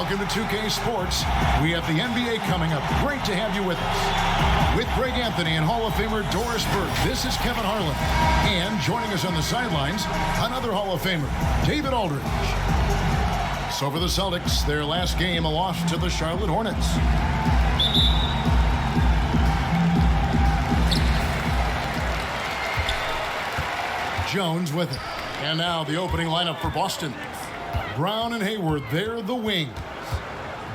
Welcome to 2K Sports. We have the NBA coming up. Great to have you with us. With Greg Anthony and Hall of Famer Doris Burke, this is Kevin Harlan. And joining us on the sidelines, another Hall of Famer, David Aldridge. So for the Celtics, their last game, a loss to the Charlotte Hornets. Jones with it. And now the opening lineup for Boston. Brown and Hayward, they're the wings.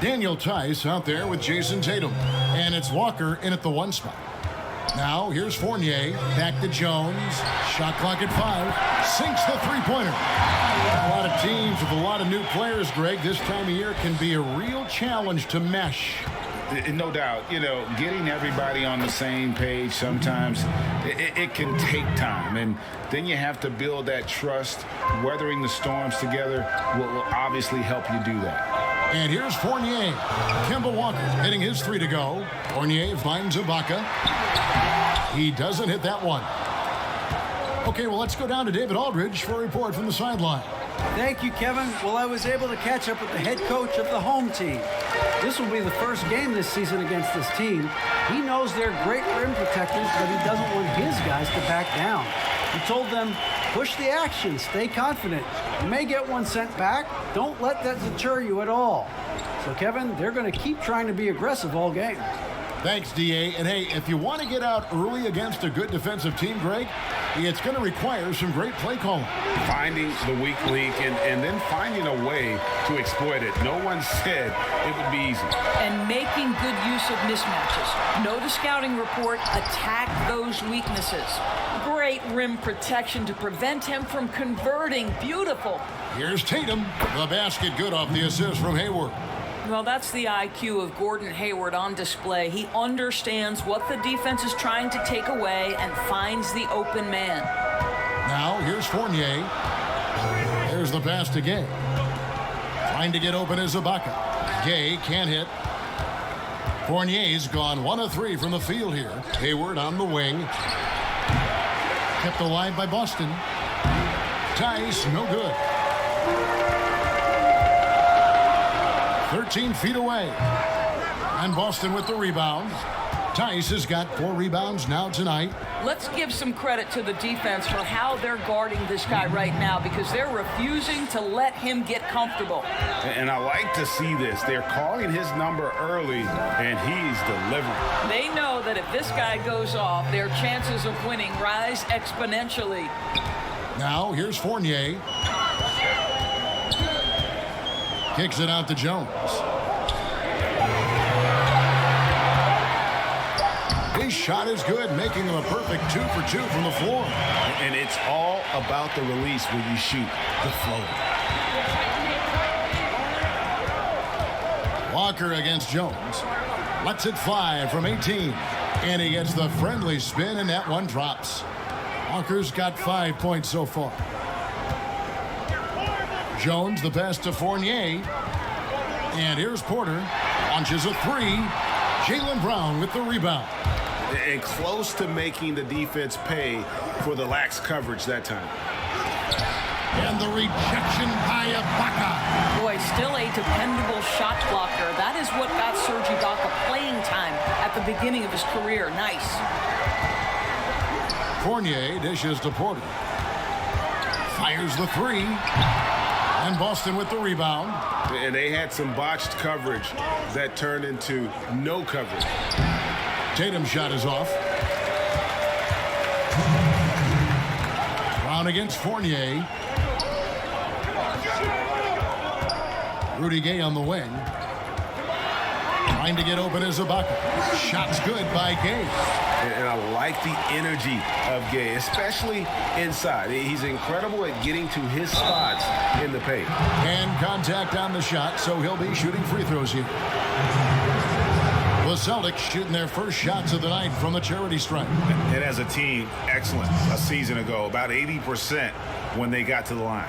Daniel Tice out there with Jason Tatum. And it's Walker in at the 1 spot. Now here's Fournier, back to Jones. Shot clock at 5. Sinks the three-pointer. A lot of teams with a lot of new players, Greg, this time of year can be a real challenge to mesh. No doubt, getting everybody on the same page sometimes, it can take time. And then you have to build that trust. Weathering the storms together will obviously help you do that. And here's Fournier. Kemba Walker hitting his 3 to go. Fournier finds Ibaka. He doesn't hit that one. Okay, well, let's go down to David Aldridge for a report from the sideline. Thank you, Kevin. Well, I was able to catch up with the head coach of the home team. This will be the first game this season against this team. He knows they're great rim protectors, but he doesn't want his guys to back down. He told them, push the action, stay confident. You may get one sent back. Don't let that deter you at all. So, Kevin, they're going to keep trying to be aggressive all game. Thanks, D.A. And, hey, if you want to get out early against a good defensive team, Greg, it's going to require some great play calling. Finding the weak link and then finding a way to exploit it. No one said it would be easy. And making good use of mismatches. Know the scouting report. Attack those weaknesses. Great rim protection to prevent him from converting. Beautiful. Here's Tatum. The basket good off the assist from Hayward. Well, that's the IQ of Gordon Hayward on display. He understands what the defense is trying to take away and finds the open man. Now, here's Fournier. There's the pass to Gay. Trying to get open is Ibaka. Gay can't hit. Fournier's gone 1 of 3 from the field here. Hayward on the wing. Kept alive by Boston. Tice, no good. 13 feet away. And Boston with the rebound. Tice has got 4 rebounds now tonight. Let's give some credit to the defense for how they're guarding this guy right now because they're refusing to let him get comfortable. And I like to see this. They're calling his number early, and he's delivering. They know that if this guy goes off, their chances of winning rise exponentially. Now, here's Fournier. Kicks it out to Jones. His shot is good, making him a perfect 2 for 2 from the floor. And it's all about the release when you shoot the flow. Walker against Jones. Lets it fly from 18. And he gets the friendly spin, and that one drops. Walker's got 5 points so far. Jones, the pass to Fournier. And here's Porter. Launches a 3. Jaylen Brown with the rebound. And close to making the defense pay for the lax coverage that time. And the rejection by Ibaka. Boy, still a dependable shot blocker. That is what got Serge Ibaka playing time at the beginning of his career. Nice. Fournier dishes to Porter. Fires the 3. And Boston with the rebound. And they had some botched coverage that turned into no coverage. Tatum's shot is off. Brown against Fournier. Rudy Gay on the wing. Trying to get open is Ibaka. Shot's good by Gay. And I like the energy of Gay, especially inside. He's incredible at getting to his spots in the paint. And contact on the shot, so he'll be shooting free throws here. The Celtics shooting their first shots of the night from the charity stripe. And as a team, excellent a season ago, about 80% when they got to the line.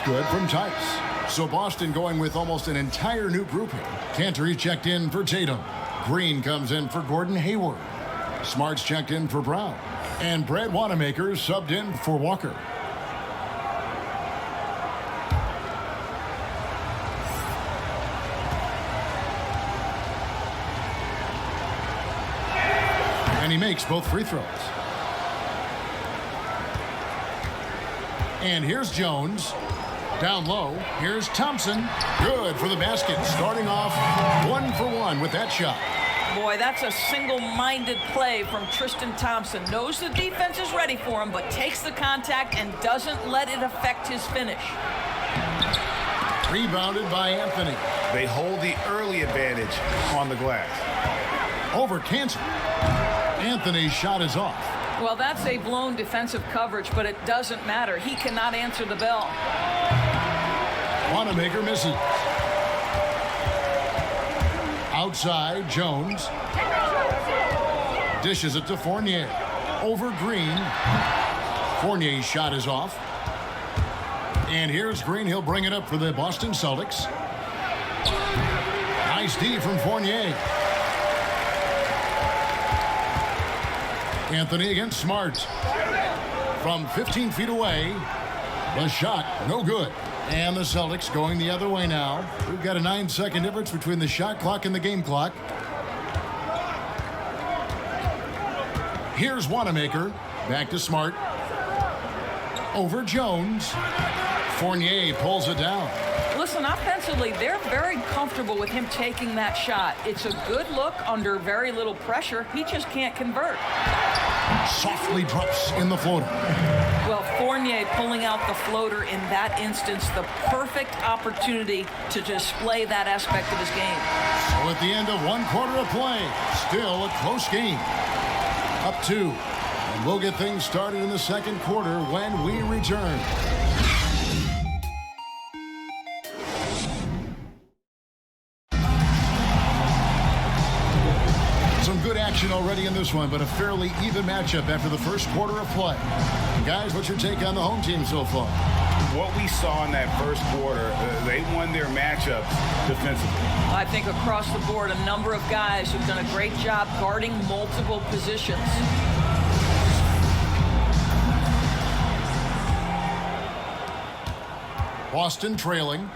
good from Tice. So Boston going with almost an entire new grouping. Cantor checked in for Tatum. Green comes in for Gordon Hayward. Smart's checked in for Brown. And Brad Wanamaker subbed in for Walker. And he makes both free throws. And here's Jones. Down low, here's Thompson. Good for the basket. Starting off 1 for 1 with that shot. Boy, that's a single-minded play from Tristan Thompson. Knows the defense is ready for him, but takes the contact and doesn't let it affect his finish. Rebounded by Anthony. They hold the early advantage on the glass. Over Cantor. Anthony's shot is off. Well, that's a blown defensive coverage, but it doesn't matter. He cannot answer the bell. Wanamaker misses. Outside, Jones. Dishes it to Fournier. Over Green. Fournier's shot is off. And here's Green. He'll bring it up for the Boston Celtics. Nice D from Fournier. Anthony against Smart. From 15 feet away. The shot, no good. And the Celtics going the other way now. We've got a 9-second difference between the shot clock and the game clock. Here's Wanamaker. Back to Smart. Over Jones. Fournier pulls it down. Listen, offensively, they're very comfortable with him taking that shot. It's a good look under very little pressure. He just can't convert. Softly drops in the floater. Well, Fournier pulling out the floater in that instance, the perfect opportunity to display that aspect of his game. So at the end of 1 quarter of play, still a close game. Up 2. And we'll get things started in the second quarter when we return. Some good action already in this one, but a fairly even matchup after the first quarter of play. Guys, what's your take on the home team so far? What we saw in that first quarter, they won their matchups defensively. I think across the board, a number of guys who've done a great job guarding multiple positions. Boston trailing.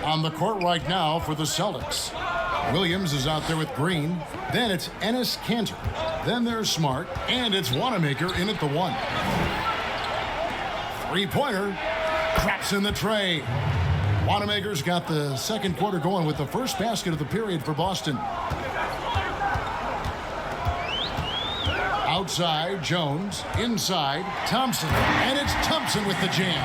On the court right now for the Celtics. Williams is out there with Green. Then it's Enes Kanter. Then there's Smart. And it's Wanamaker in at the 1. Three-pointer. Craps in the tray. Wanamaker's got the second quarter going with the first basket of the period for Boston. Outside, Jones. Inside, Thompson. And it's Thompson with the jam.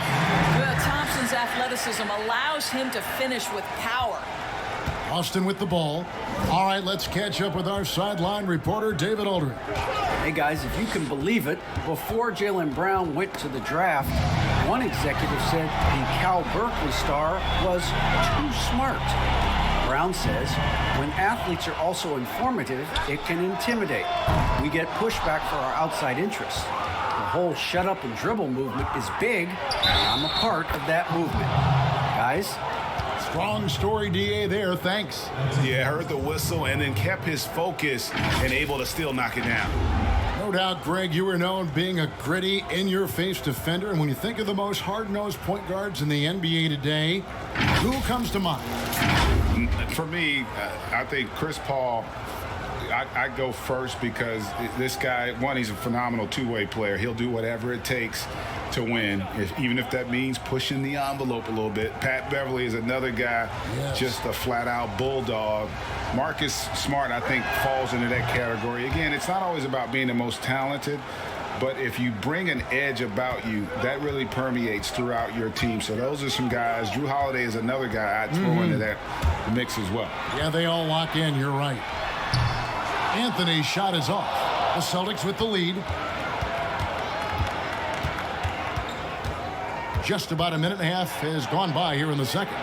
Well, Thompson's athleticism allows him to finish with power. Boston with the ball. All right, let's catch up with our sideline reporter, David Aldridge. Hey, guys, if you can believe it, before Jaylen Brown went to the draft, one executive said the Cal Berkeley star was too smart. Brown says, when athletes are also informative, it can intimidate. We get pushback for our outside interests. The whole shut up and dribble movement is big, and I'm a part of that movement. Guys? Strong story, DA, there. Thanks. Yeah, heard the whistle and then kept his focus and able to still knock it down. No doubt, Greg, you were known being a gritty, in-your-face defender. And when you think of the most hard-nosed point guards in the NBA today, who comes to mind? For me, I think Chris Paul, I go first because this guy, one, he's a phenomenal two-way player. He'll do whatever it takes to win, even if that means pushing the envelope a little bit. Pat Beverly is another guy, just a flat-out bulldog. Marcus Smart, I think, falls into that category. Again, it's not always about being the most talented, but if you bring an edge about you, that really permeates throughout your team. So those are some guys. Drew Holiday is another guy I'd throw into that mix as well. Yeah, they all lock in. You're right. Anthony's shot is off. The Celtics with the lead. Just about a minute and a half has gone by here in the second.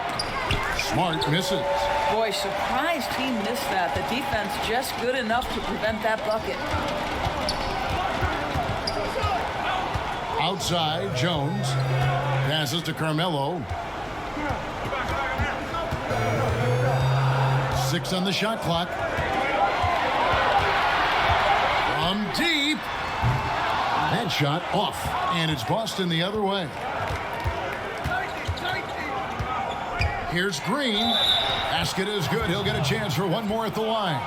Smart misses. Boy, surprised he missed that. The defense just good enough to prevent that bucket. Outside, Jones. Passes to Carmelo. 6 on the shot clock. From deep. That shot off. And it's Boston the other way. Here's Green. Basket is good. He'll get a chance for one more at the line.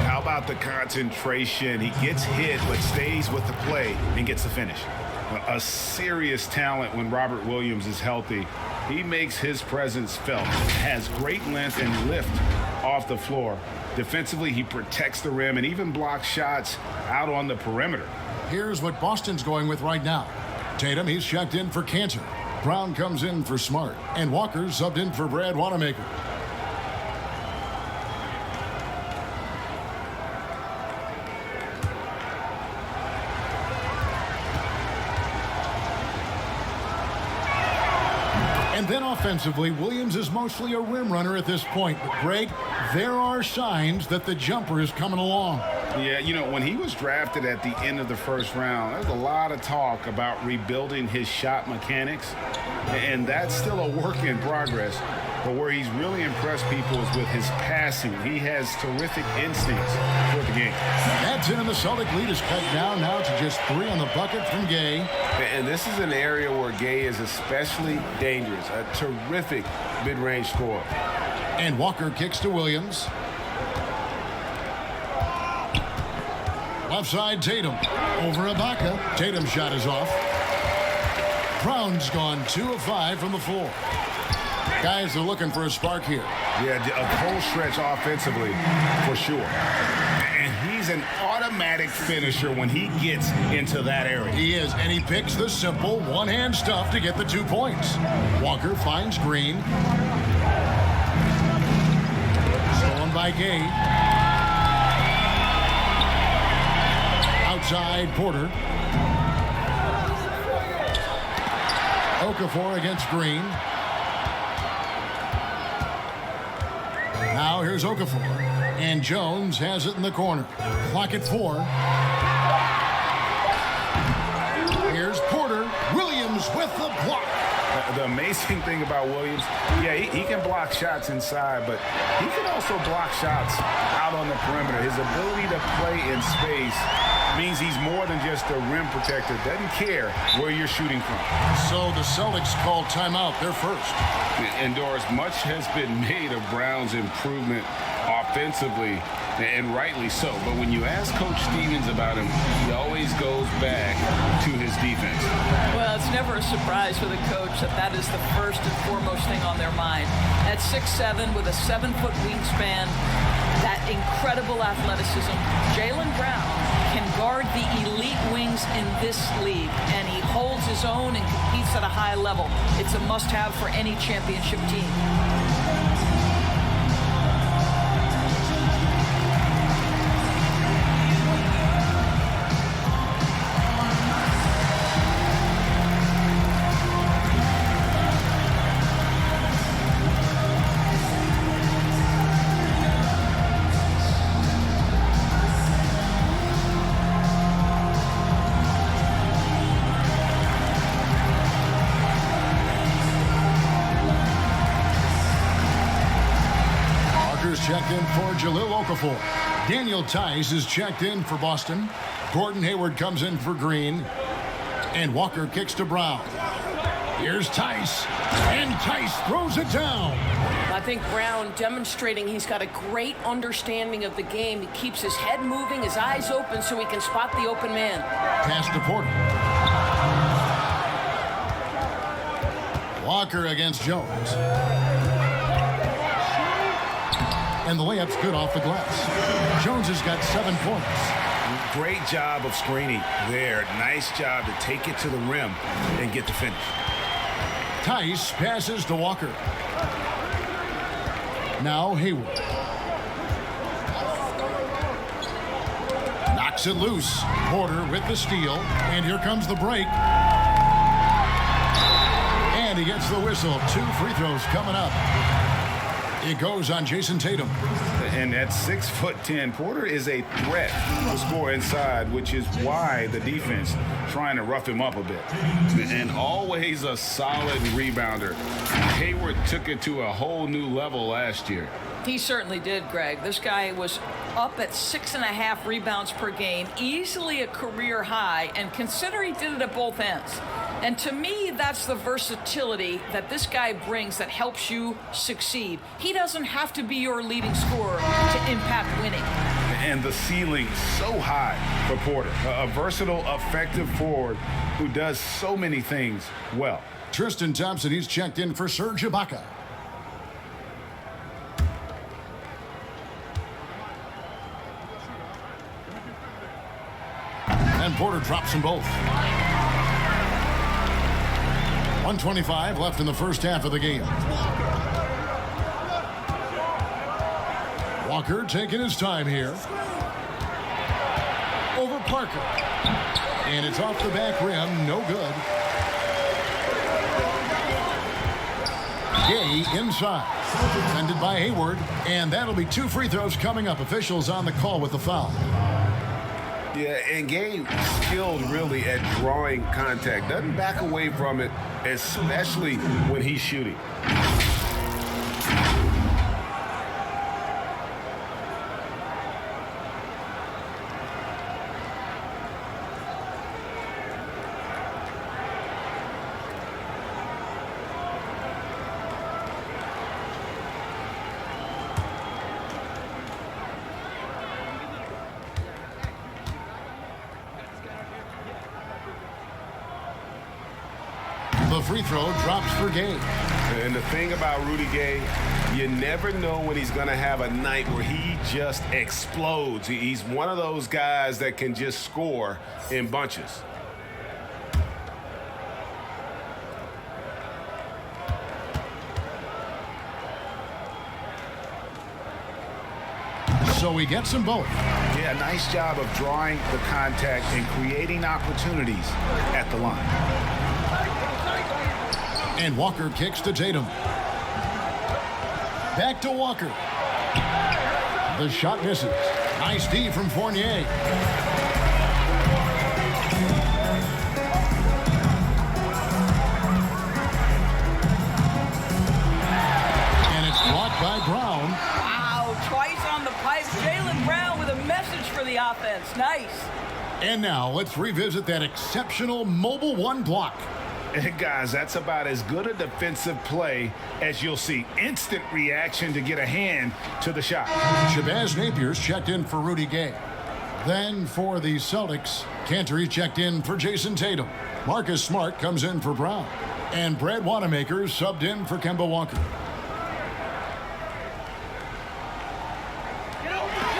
How about the concentration? He gets hit but stays with the play and gets the finish. A serious talent when Robert Williams is healthy. He makes his presence felt. Has great length and lift off the floor. Defensively, he protects the rim and even blocks shots out on the perimeter. Here's what Boston's going with right now. Tatum, he's checked in for Cantor. Brown comes in for Smart. And Walker's subbed in for Brad Wanamaker. And then offensively, Williams is mostly a rim runner at this point. But, Greg, there are signs that the jumper is coming along. Yeah, you know, when he was drafted at the end of the first round, there was a lot of talk about rebuilding his shot mechanics. And that's still a work in progress. But where he's really impressed people is with his passing. He has terrific instincts for the game. That's in, and the Celtic lead is cut down now to just 3 on the bucket from Gay. And this is an area where Gay is especially dangerous. A terrific mid-range scorer. And Walker kicks to Williams. Left side, Tatum. Over Ibaka. Tatum's shot is off. Brown's gone 2 of 5 from the floor. Guys are looking for a spark here. Yeah, a cold stretch offensively for sure. And he's an automatic finisher when he gets into that area. He is, and he picks the simple one-hand stuff to get the 2 points. Walker finds Green. Stolen by Gay. Outside, Porter. Okafor against Green. Now here's Okafor. And Jones has it in the corner. Clock at 4. Here's Porter. Williams with the block. The amazing thing about Williams, yeah, he can block shots inside, but he can also block shots out on the perimeter. His ability to play in space means he's more than just a rim protector. Doesn't care where you're shooting from. So the Celtics called timeout. They're first. And Doris, much has been made of Brown's improvement offensively, and rightly so. But when you ask Coach Stevens about him, he always goes back to his defense. Well, it's never a surprise for the coach that is the first and foremost thing on their mind. At 6'7" with a 7-foot wingspan, that incredible athleticism, Jaylen Brown can guard the elite wings in this league, and he holds his own and competes at a high level. It's a must-have for any championship team. Checked in for Jahlil Okafor. Daniel Tice is checked in for Boston. Gordon Hayward comes in for Green. And Walker kicks to Brown. Here's Tice. And Tice throws it down. I think Brown demonstrating he's got a great understanding of the game. He keeps his head moving, his eyes open so he can spot the open man. Pass to Porter. Walker against Jones. And the layup's good off the glass. Jones has got 7 points. Great job of screening there. Nice job to take it to the rim and get the finish. Tice passes to Walker. Now Hayward. Knocks it loose. Porter with the steal. And here comes the break. And he gets the whistle. 2 free throws coming up. It goes on Jason Tatum. And at 6'10", Porter is a threat to score inside, which is why the defense trying to rough him up a bit. And always a solid rebounder. Hayward took it to a whole new level last year. He certainly did, Greg. This guy was up at 6.5 rebounds per game, easily a career high, and consider he did it at both ends. And to me, that's the versatility that this guy brings that helps you succeed. He doesn't have to be your leading scorer to impact winning. And the ceiling so high for Porter. A versatile, effective forward who does so many things well. Tristan Thompson, he's checked in for Serge Ibaka. And Porter drops them both. 1:25 left in the first half of the game. Walker taking his time here. Over Parker. And it's off the back rim. No good. Gay inside. Defended by Hayward. And that'll be 2 free throws coming up. Officials on the call with the foul. Yeah, and Gay skilled really at drawing contact. Doesn't back away from it, especially when he's shooting. The free throw drops for Gay. And the thing about Rudy Gay, you never know when he's going to have a night where he just explodes. He's one of those guys that can just score in bunches. So he gets them both. Yeah, nice job of drawing the contact and creating opportunities at the line. And Walker kicks to Tatum. Back to Walker. The shot misses. Nice D from Fournier. And it's blocked by Brown. Wow, twice on the pipe. Jaylen Brown with a message for the offense. Nice. And now let's revisit that exceptional mobile 1 block. Guys, that's about as good a defensive play as you'll see. Instant reaction to get a hand to the shot. Shabazz Napier's checked in for Rudy Gay. Then for the Celtics, Cantor checked in for Jason Tatum. Marcus Smart comes in for Brown. And Brad Wanamaker subbed in for Kemba Walker.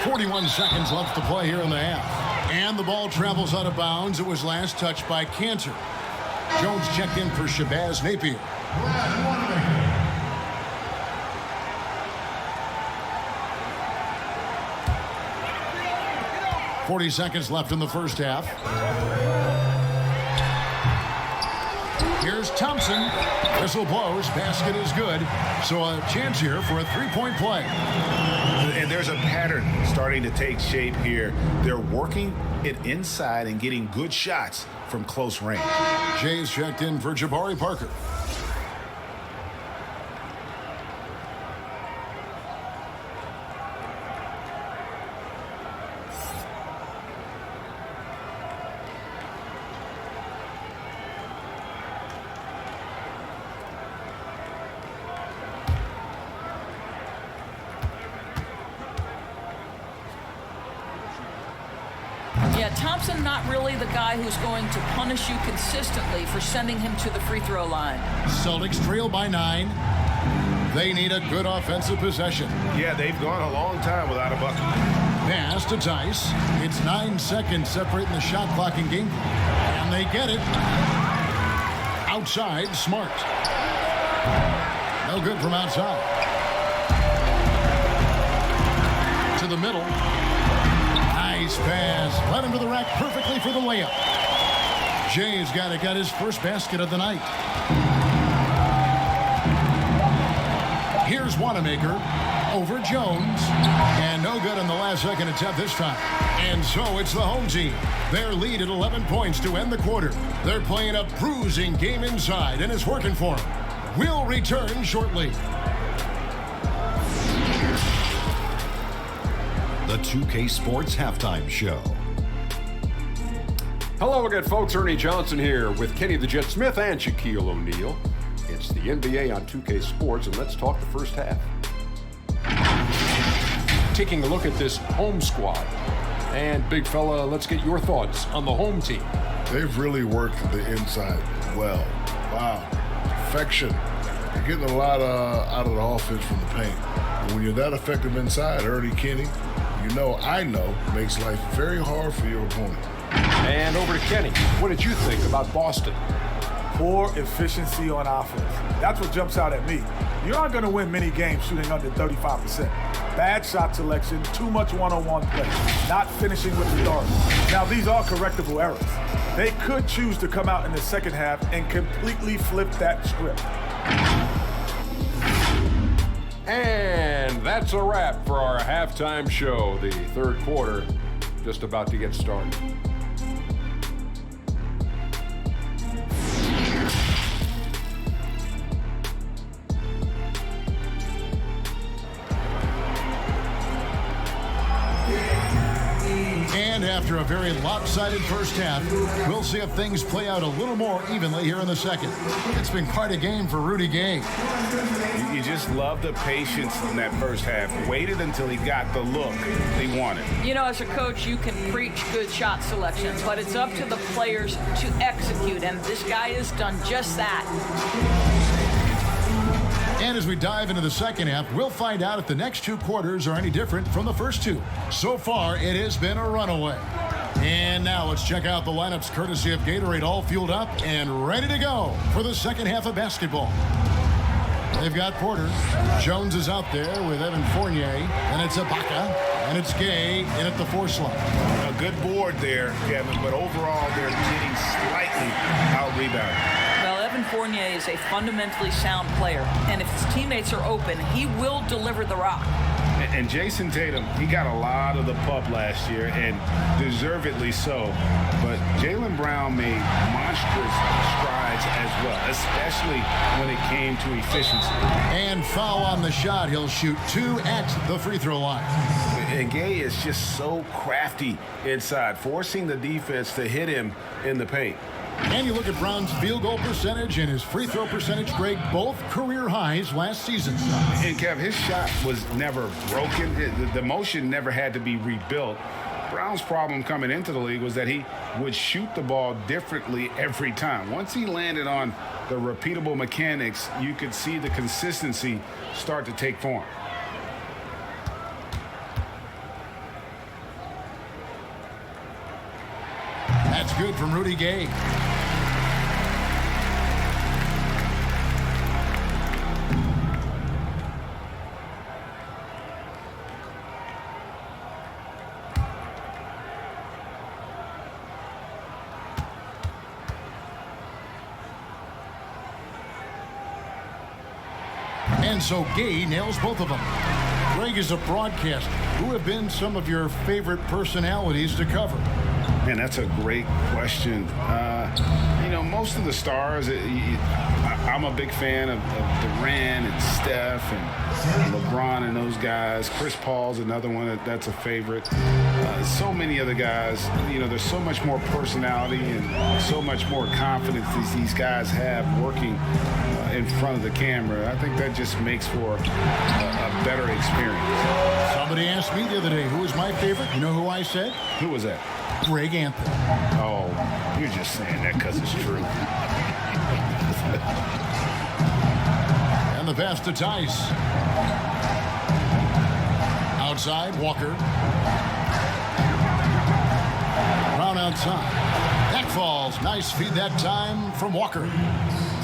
41 seconds left to play here in the half. And the ball travels out of bounds. It was last touched by Cantor. Jones checked in for Shabazz Napier. 40 seconds left in the first half. Here's Thompson. Whistle blows. Basket is good. So a chance here for a three-point play. And there's a pattern starting to take shape here. They're working it inside and getting good shots from close range. Jay's checked in for Jabari Parker. Yeah, Thompson not really the guy who's going to punish you consistently for sending him to the free throw line. Celtics trail by 9. They need a good offensive possession. Yeah, they've gone a long time without a bucket. Pass to Tice. It's 9 seconds separating the shot clock and game clock. And they get it. Outside, Smart. No good from outside. To the middle. Nice pass. Led him to the rack perfectly for the layup. Jay's got his first basket of the night. Here's Here's Wanamaker over Jones. And no good on the last second attempt this time. And so it's the home team. Their lead at 11 points to end the quarter. They're playing a bruising game inside, and it's working for them. We'll return shortly. The 2K Sports Halftime Show. Hello again, folks. Ernie Johnson here with Kenny the Jet Smith and Shaquille O'Neal. It's the NBA on 2K Sports, and let's talk the first half. Taking a look at this home squad. And, big fella, let's get your thoughts on the home team. They've really worked the inside well. Wow. Perfection. You're getting a lot out of the offense from the paint. And when you're that effective inside, Ernie, Kenny, I know, makes life very hard for your opponent. And over to Kenny. What did you think about Boston? Poor efficiency on offense. That's what jumps out at me. You aren't going to win many games shooting under 35%. Bad shot selection, too much one-on-one play, not finishing with the stars. Now, these are correctable errors. They could choose to come out in the second half and completely flip that script. And that's a wrap for our halftime show. The third quarter just about to get started. And after a very lopsided first half, we'll see if things play out a little more evenly here in the second. It's been quite a game for Rudy Gay. You just love the patience in that first half. Waited until he got the look he wanted. You know, as a coach, you can preach good shot selections, but it's up to the players to execute, and this guy has done just that. And as we dive into the second half, we'll find out if the next two quarters are any different from the first two. So far, it has been a runaway. And now let's check out the lineups courtesy of Gatorade, all fueled up and ready to go for the second half of basketball. They've got Porter. Jones is out there with Evan Fournier. And it's Ibaka. And it's Gay in at the 4 slot. A good board there, Kevin, but overall they're getting slightly out-rebounded. Well, Evan Fournier is a fundamentally sound player, and if his teammates are open, he will deliver the rock. And Jason Tatum, he got a lot of the pub last year, and deservedly so. But Jaylen Brown made monstrous strides as well, especially when it came to efficiency. And foul on the shot. He'll shoot 2 at the free throw line. And Gay is just so crafty inside, forcing the defense to hit him in the paint. And you look at Brown's field goal percentage and his free throw percentage break, both career highs last season. And Kev, his shot was never broken. The motion never had to be rebuilt. Brown's problem coming into the league was that he would shoot the ball differently every time. Once he landed on the repeatable mechanics, you could see the consistency start to take form. That's good from Rudy Gay. And so Gay nails both of them. Greg is a broadcaster. Who have been some of your favorite personalities to cover? Man, that's a great question. Most of the stars, I'm a big fan of Durant and Steph and LeBron and those guys. Chris Paul's another one that's a favorite. So many other guys, there's so much more personality and so much more confidence these guys have working in front of the camera. I think that just makes for a better experience. Somebody asked me the other day, who was my favorite? You know who I said? Who was that? Greg Anthony. Oh, you're just saying that because it's true. And the pass to Tice. Outside, Walker. Brown outside. That falls. Nice feed that time from Walker.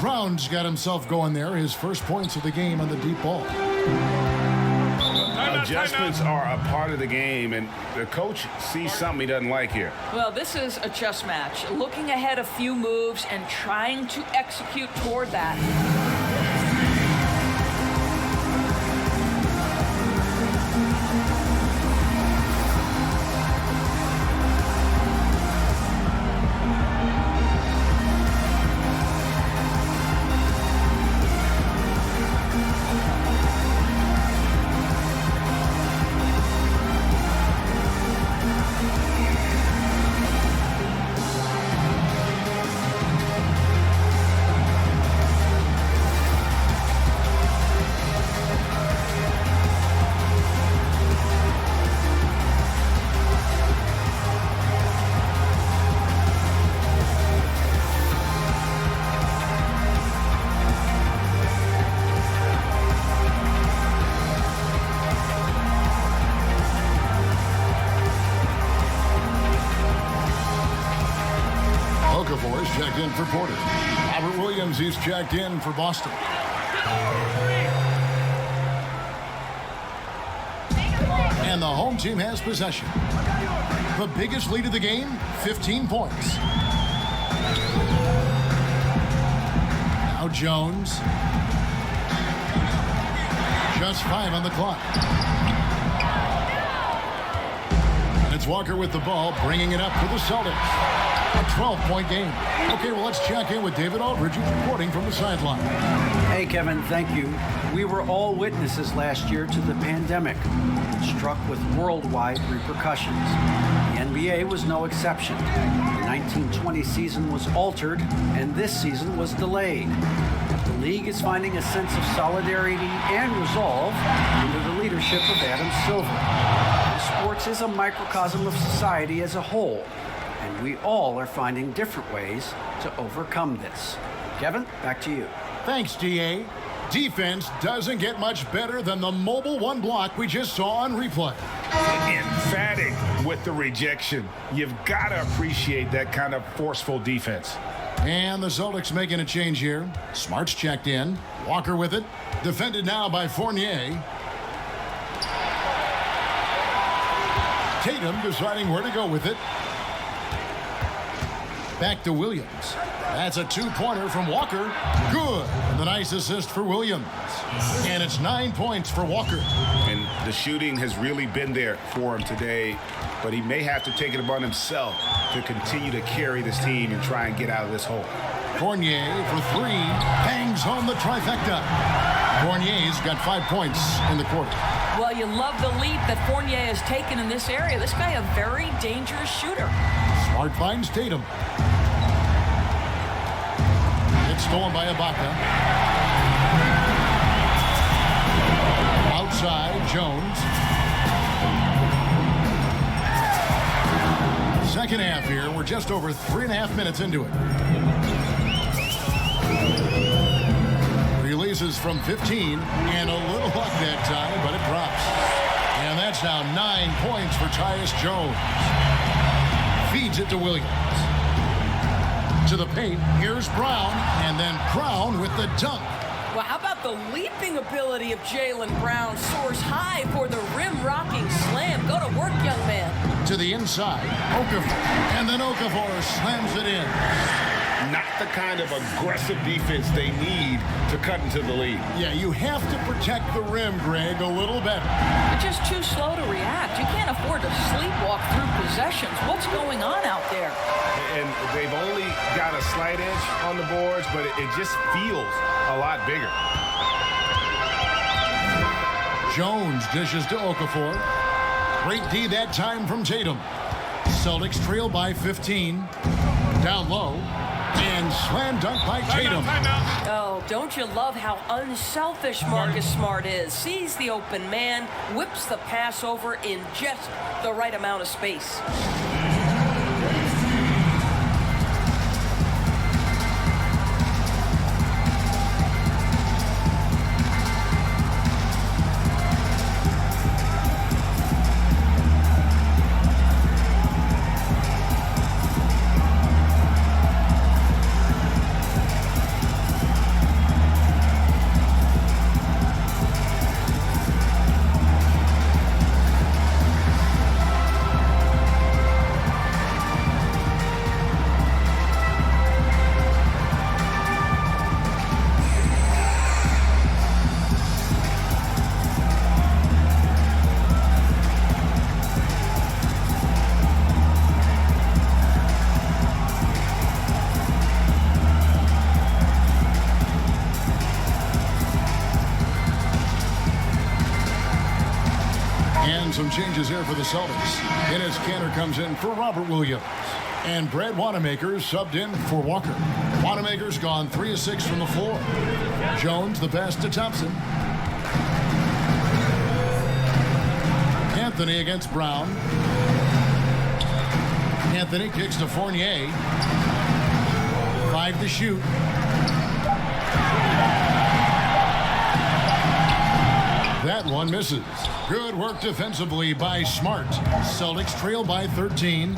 Brown's got himself going there. His first points of the game on the deep ball. Adjustments are a part of the game, and the coach sees something he doesn't like here. Well, this is a chess match. Looking ahead a few moves and trying to execute toward that. reporter. Robert Williams, he's checked in for Boston. And the home team has possession. The biggest lead of the game, 15 points. Now Jones. Just 5 on the clock. And it's Walker with the ball, bringing it up for the Celtics. A 12-point game. Okay, well, let's check in with David Aldridge, who's reporting from the sideline. Hey, Kevin, thank you. We were all witnesses last year to the pandemic, which struck with worldwide repercussions. The NBA was no exception. The 1920 season was altered, and this season was delayed. The league is finding a sense of solidarity and resolve under the leadership of Adam Silver. Sports is a microcosm of society as a whole, and we all are finding different ways to overcome this. Kevin, back to you. Thanks, D.A. Defense doesn't get much better than the mobile one block we just saw on replay. Emphatic with the rejection. You've got to appreciate that kind of forceful defense. And the Celtics making a change here. Smart's checked in. Walker with it. Defended now by Fournier. Tatum deciding where to go with it. Back to Williams. That's a two-pointer from Walker. Good. And the nice assist for Williams. And it's 9 points for Walker. And the shooting has really been there for him today, but he may have to take it upon himself to continue to carry this team and try and get out of this hole. Fournier for 3. Bangs home the trifecta. Fournier's got 5 points in the quarter. Well, you love the leap that Fournier has taken in this area. This guy a very dangerous shooter. Smart finds Tatum. It's stolen by Ibaka. Outside, Jones. Second half here. We're just over 3.5 minutes into it. Releases from 15, and a little luck that time, but it drops. And that's now 9 points for Tyus Jones. Feeds it to Williams. To the paint, here's Brown, and then Brown with the dunk. Well, how about the leaping ability of Jaylen Brown? Soars high for the rim-rocking slam. Go to work, young man. To the inside, Okafor, and then Okafor slams it in. Not the kind of aggressive defense they need to cut into the lead. Yeah, you have to protect the rim, Greg, a little better. You're just too slow to react. You can't afford to sleepwalk through possessions. What's going on out there? And they've only got a slight edge on the boards, but it just feels a lot bigger. Jones dishes to Okafor. Great D that time from Tatum. Celtics trail by 15. Down low. And slam dunk by Tatum. Oh, don't you love how unselfish Marcus Smart is? Sees the open man, whips the pass over in just the right amount of space. Some changes here for the Celtics. Enes Kanter comes in for Robert Williams. And Brad Wanamaker subbed in for Walker. Wanamaker's gone 3 of 6 from the floor. Jones the pass to Thompson. Anthony against Brown. Anthony kicks to Fournier. 5 to shoot. That one misses. Good work defensively by Smart. Celtics trail by 13.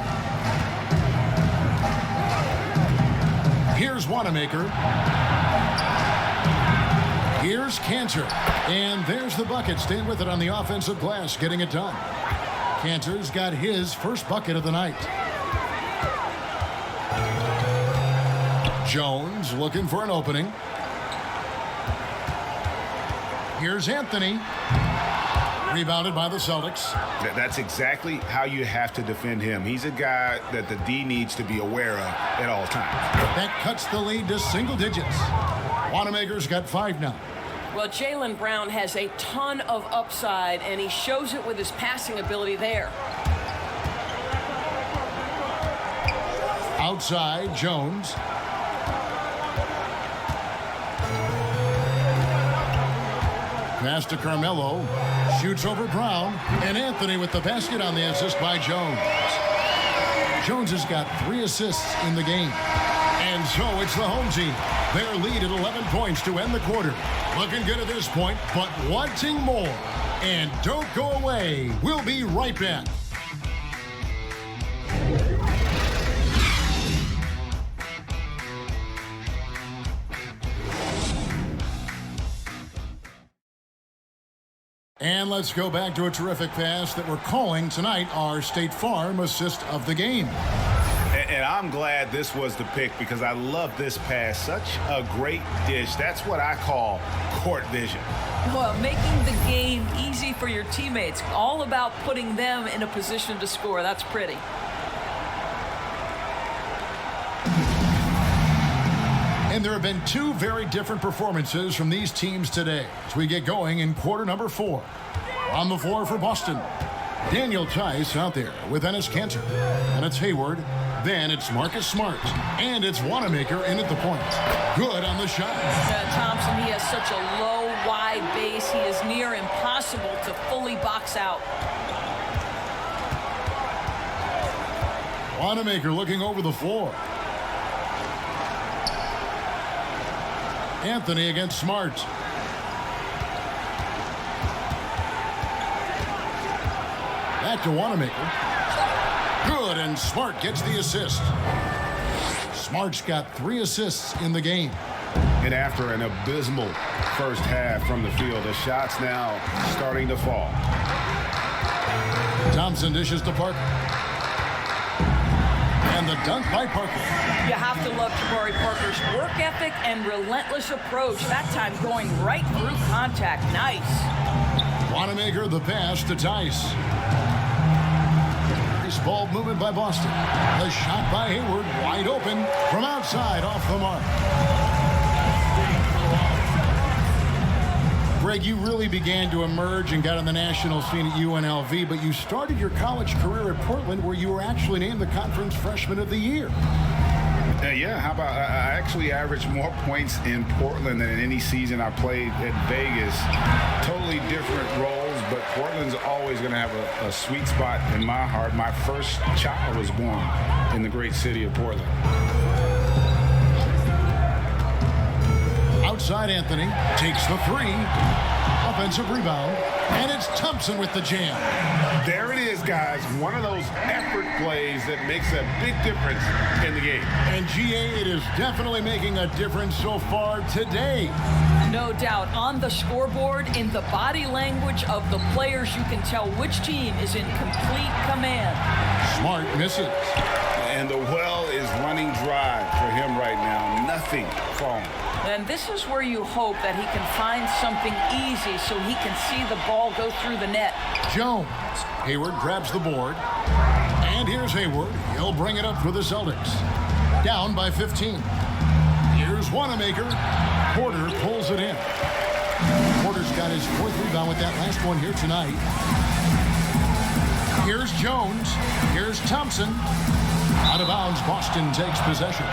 Here's Wanamaker. Here's Cantor. And there's the bucket. Staying with it on the offensive glass, getting it done. Cantor's got his first bucket of the night. Jones looking for an opening. Here's Anthony. Rebounded by the Celtics. That's exactly how you have to defend him. He's a guy that the D needs to be aware of at all times. That cuts the lead to single digits. Wanamaker's got 5 now. Well, Jaylen Brown has a ton of upside, and he shows it with his passing ability there. Outside, Jones. Pass to Carmelo. Shoots over Brown. And Anthony with the basket on the assist by Jones. Jones has got 3 assists in the game. And so it's the home team. Their lead at 11 points to end the quarter. Looking good at this point, but wanting more. And don't go away. We'll be right back. And let's go back to a terrific pass that we're calling tonight our State Farm assist of the game. And I'm glad this was the pick because I love this pass. Such a great dish. That's what I call court vision. Well, making the game easy for your teammates. All about putting them in a position to score. That's pretty. And there have been 2 very different performances from these teams today as we get going in quarter number 4. On the floor for Boston, Daniel Tice out there with Enes Kanter. And it's Hayward. Then it's Marcus Smart. And it's Wanamaker in at the point. Good on the shot. Thompson, he has such a low, wide base. He is near impossible to fully box out. Wanamaker looking over the floor. Anthony against Smart. Back to Wanamaker. Good, and Smart gets the assist. Smart's got 3 assists in the game. And after an abysmal first half from the field, the shots now starting to fall. Thompson dishes to Parker. And the dunk by Parker. You have to love Jabari Parker's work ethic and relentless approach. That time going right through contact. Nice. Wanamaker the pass to Tice. Nice ball movement by Boston. The shot by Hayward wide open from outside off the mark. Greg, you really began to emerge and got on the national scene at UNLV, but you started your college career at Portland where you were actually named the Conference Freshman of the Year. Yeah, how about I actually averaged more points in Portland than in any season I played at Vegas. Totally different roles, but Portland's always going to have a sweet spot in my heart. My first child was born in the great city of Portland. Outside Anthony takes the 3. Offensive rebound. And it's Thompson with the jam. There it is, guys. One of those effort plays that makes a big difference in the game. And GA, it is definitely making a difference so far today. No doubt. On the scoreboard, in the body language of the players, you can tell which team is in complete command. Smart misses. And the well is running dry for him right now. Nothing falling. And this is where you hope that he can find something easy so he can see the ball go through the net. Jones. Hayward grabs the board. And here's Hayward. He'll bring it up for the Celtics. Down by 15. Here's Wanamaker. Porter pulls it in. Porter's got his 4th rebound with that last one here tonight. Here's Jones. Here's Thompson. Out of bounds, Boston takes possession.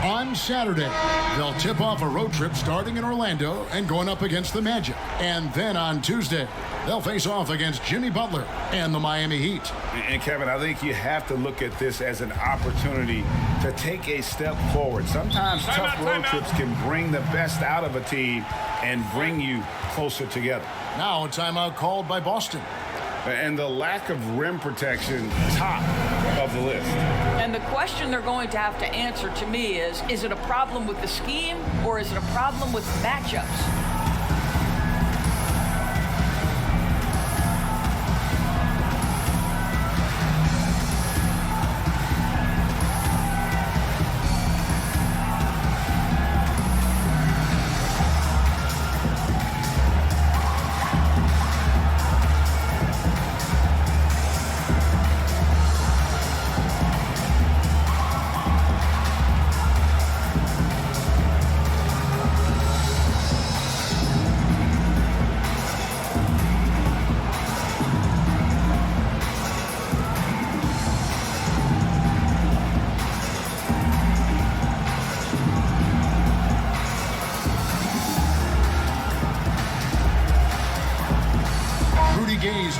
On Saturday, they'll tip off a road trip starting in Orlando and going up against the Magic. And then on Tuesday, they'll face off against Jimmy Butler and the Miami Heat. And Kevin, I think you have to look at this as an opportunity to take a step forward. Sometimes tough road trips can bring the best out of a team and bring you closer together. Now a timeout called by Boston. And the lack of rim protection, top of the list. And the question they're going to have to answer to me is it a problem with the scheme or is it a problem with matchups?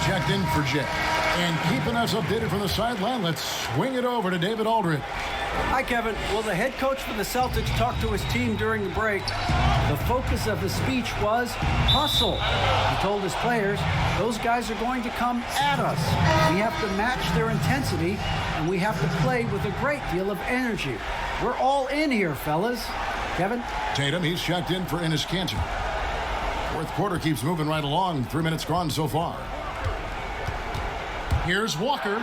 Checked in for Jet. And keeping us updated from the sideline, let's swing it over to David Aldridge. Hi, Kevin. Well, the head coach for the Celtics talked to his team during the break. The focus of his speech was hustle. He told his players, those guys are going to come at us. We have to match their intensity, and we have to play with a great deal of energy. We're all in here, fellas. Kevin? Tatum, he's checked in for Enes Kanter. Fourth quarter keeps moving right along. 3 minutes gone so far. Here's Walker.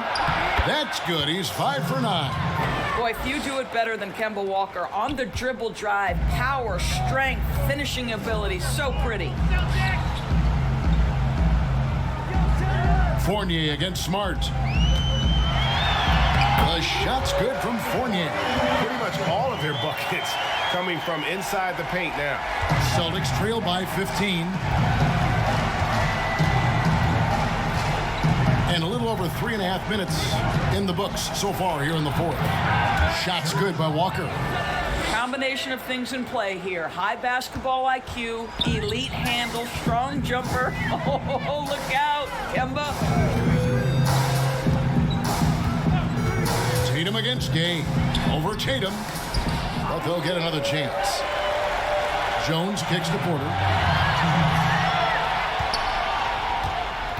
That's good. He's 5 for 9. Boy, few do it better than Kemba Walker. On the dribble drive, power, strength, finishing ability. So pretty. Fournier against Smart. The shot's good from Fournier. Pretty much all of their buckets coming from inside the paint now. Celtics trail by 15. And a little over 3.5 minutes in the books so far here in the fourth. Shot's good by Walker. Combination of things in play here. High basketball IQ, elite handle, strong jumper. Oh, look out, Kemba. Tatum against Gay. Over Tatum. But they'll get another chance. Jones kicks to Porter.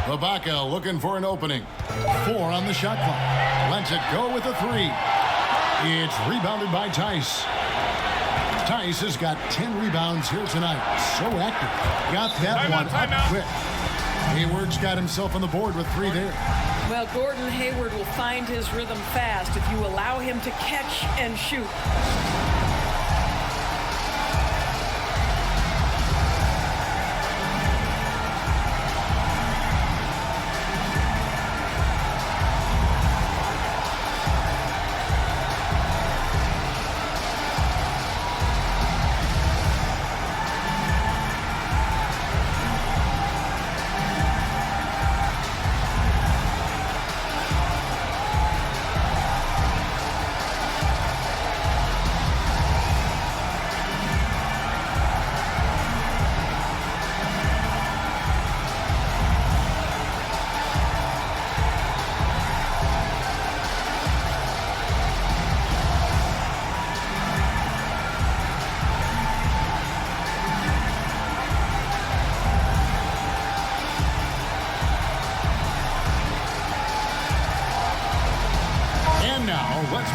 Ibaka looking for an opening. 4 on the shot clock. Lets it go with a 3. It's rebounded by Tice. Tice has got 10 rebounds here tonight. So active. Got that one up quick. Hayward's got himself on the board with 3 there. Well, Gordon Hayward will find his rhythm fast if you allow him to catch and shoot.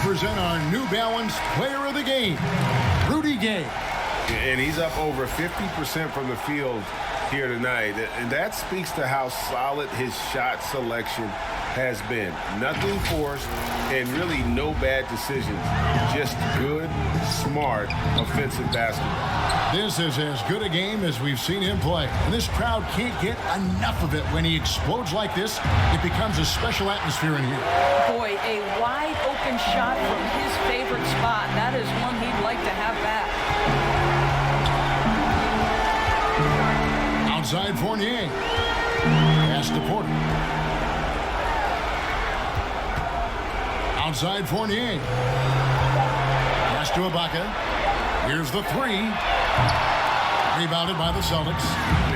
Present our New Balance Player of the Game, Rudy Gay. And he's up over 50% from the field here tonight. And that speaks to how solid his shot selection has been. Nothing forced and really no bad decisions. Just good, smart, offensive basketball. This is as good a game as we've seen him play. And this crowd can't get enough of it. When he explodes like this, it becomes a special atmosphere in here. Boy, a wide open shot from his favorite spot. That is one he'd like to have back. Outside Fournier. Pass to Porter. Outside Fournier. Pass to Ibaka. Here's the 3. Rebounded by the Celtics.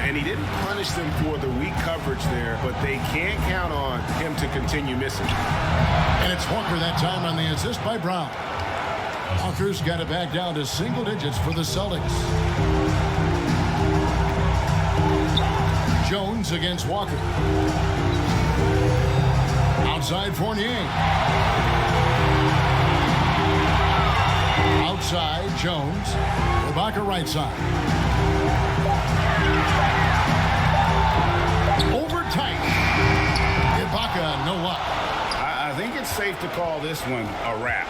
And he didn't punish them for the weak coverage there, but they can't count on him to continue missing. And it's Walker that time on the assist by Brown. Walker's got it back down to single digits for the Celtics. Jones against Walker. Outside Fournier. Outside Jones. Ibaka right side. Over tight. Ibaka, no luck. I think it's safe to call this one a wrap.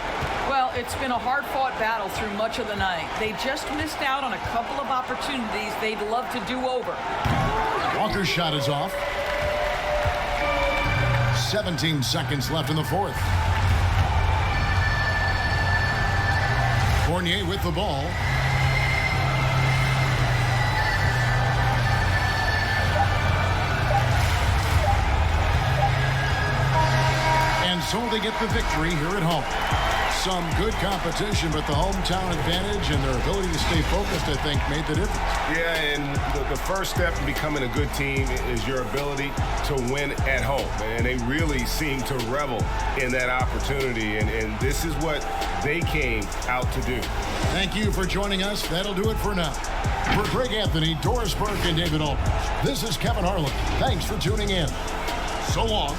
Well, it's been a hard-fought battle through much of the night. They just missed out on a couple of opportunities they'd love to do over. Walker's shot is off. 17 seconds left in the fourth. Fournier with the ball. And so they get the victory here at home. Some good competition, but the hometown advantage and their ability to stay focused, I think, made the difference. Yeah, and the first step in becoming a good team is your ability to win at home. And they really seem to revel in that opportunity, and this is what they came out to do. Thank you for joining us. That'll do it for now. For Greg Anthony, Doris Burke, and David Aldridge, this is Kevin Harlan. Thanks for tuning in. So long.